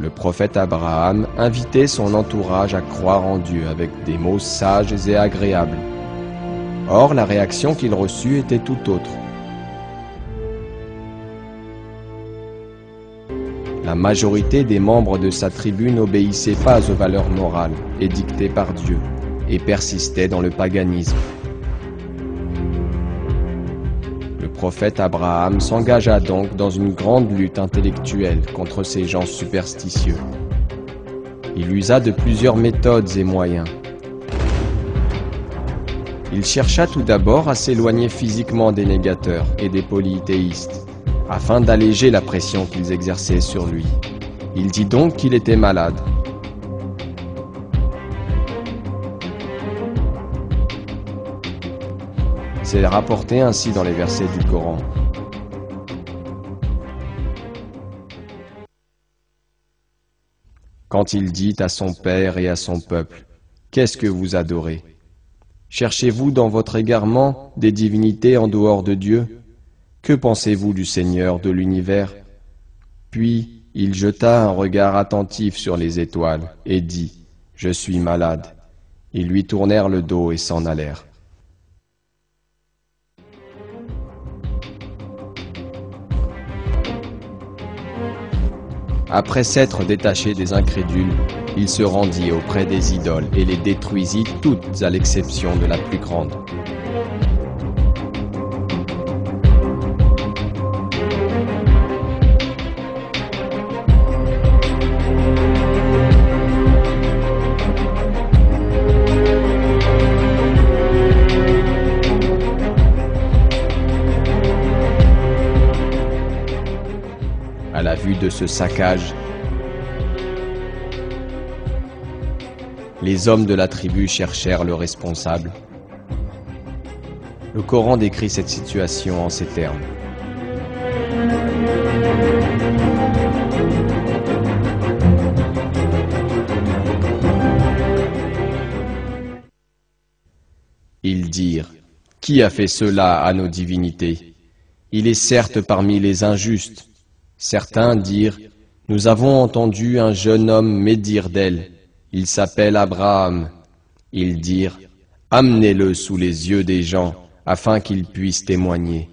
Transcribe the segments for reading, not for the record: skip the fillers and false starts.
Le prophète Abraham invitait son entourage à croire en Dieu avec des mots sages et agréables. Or, la réaction qu'il reçut était tout autre. La majorité des membres de sa tribu n'obéissaient pas aux valeurs morales édictées par Dieu et persistaient dans le paganisme. Le prophète Abraham s'engagea donc dans une grande lutte intellectuelle contre ces gens superstitieux. Il usa de plusieurs méthodes et moyens. Il chercha tout d'abord à s'éloigner physiquement des négateurs et des polythéistes, afin d'alléger la pression qu'ils exerçaient sur lui. Il dit donc qu'il était malade. C'est rapporté ainsi dans les versets du Coran. Quand il dit à son père et à son peuple, « Qu'est-ce que vous adorez ? Cherchez-vous dans votre égarement des divinités en dehors de Dieu ? Que pensez-vous du Seigneur de l'univers ?» Puis il jeta un regard attentif sur les étoiles et dit, « Je suis malade. » Ils lui tournèrent le dos et s'en allèrent. Après s'être détaché des incrédules, il se rendit auprès des idoles et les détruisit toutes à l'exception de la plus grande. À la vue de ce saccage, les hommes de la tribu cherchèrent le responsable. Le Coran décrit cette situation en ces termes. Ils dirent, « Qui a fait cela à nos divinités? Il est certes parmi les injustes. » Certains dirent, « Nous avons entendu un jeune homme médire d'elle. Il s'appelle Abraham. » Ils dirent, « Amenez-le sous les yeux des gens, afin qu'ils puissent témoigner. »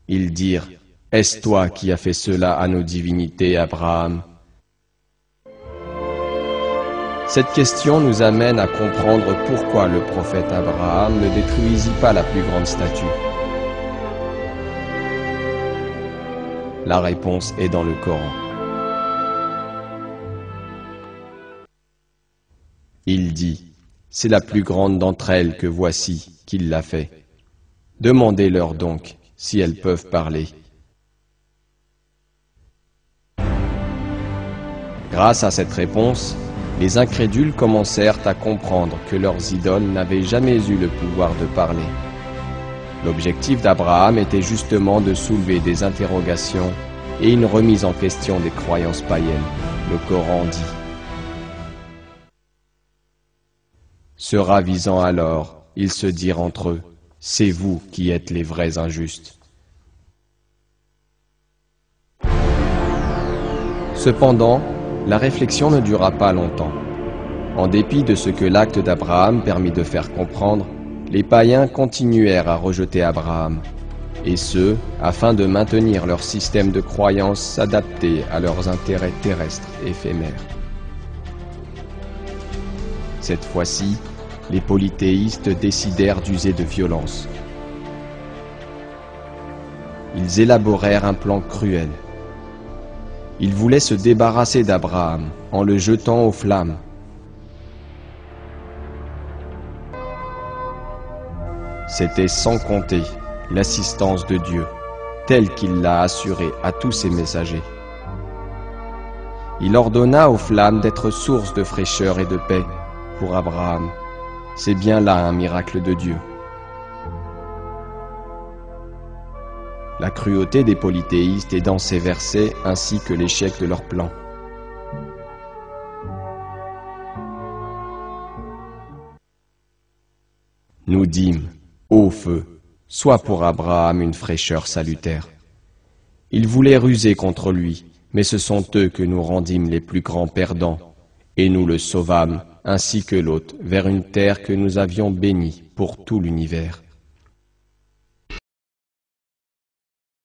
Ils dirent, « Est-ce toi qui as fait cela à nos divinités, Abraham ?» Cette question nous amène à comprendre pourquoi le prophète Abraham ne détruisit pas la plus grande statue. La réponse est dans le Coran. Il dit, « C'est la plus grande d'entre elles que voici qu'il l'a fait. Demandez-leur donc si elles peuvent parler. » Grâce à cette réponse, les incrédules commencèrent à comprendre que leurs idoles n'avaient jamais eu le pouvoir de parler. L'objectif d'Abraham était justement de soulever des interrogations et une remise en question des croyances païennes. Le Coran dit. Se ravisant alors, ils se dirent entre eux, « C'est vous qui êtes les vrais injustes. » Cependant, la réflexion ne dura pas longtemps. En dépit de ce que l'acte d'Abraham permit de faire comprendre, les païens continuèrent à rejeter Abraham, et ce, afin de maintenir leur système de croyances adapté à leurs intérêts terrestres éphémères. Cette fois-ci, les polythéistes décidèrent d'user de violence. Ils élaborèrent un plan cruel. Ils voulaient se débarrasser d'Abraham en le jetant aux flammes. C'était sans compter l'assistance de Dieu, telle qu'il l'a assurée à tous ses messagers. Il ordonna aux flammes d'être source de fraîcheur et de paix pour Abraham. C'est bien là un miracle de Dieu. La cruauté des polythéistes est dans ces versets ainsi que l'échec de leur plan. Nous dîmes, ô feu, sois pour Abraham une fraîcheur salutaire. Ils voulaient ruser contre lui, Mais ce sont eux que nous rendîmes les plus grands perdants, et nous le sauvâmes, ainsi que l'autre, vers une terre que nous avions bénie pour tout l'univers.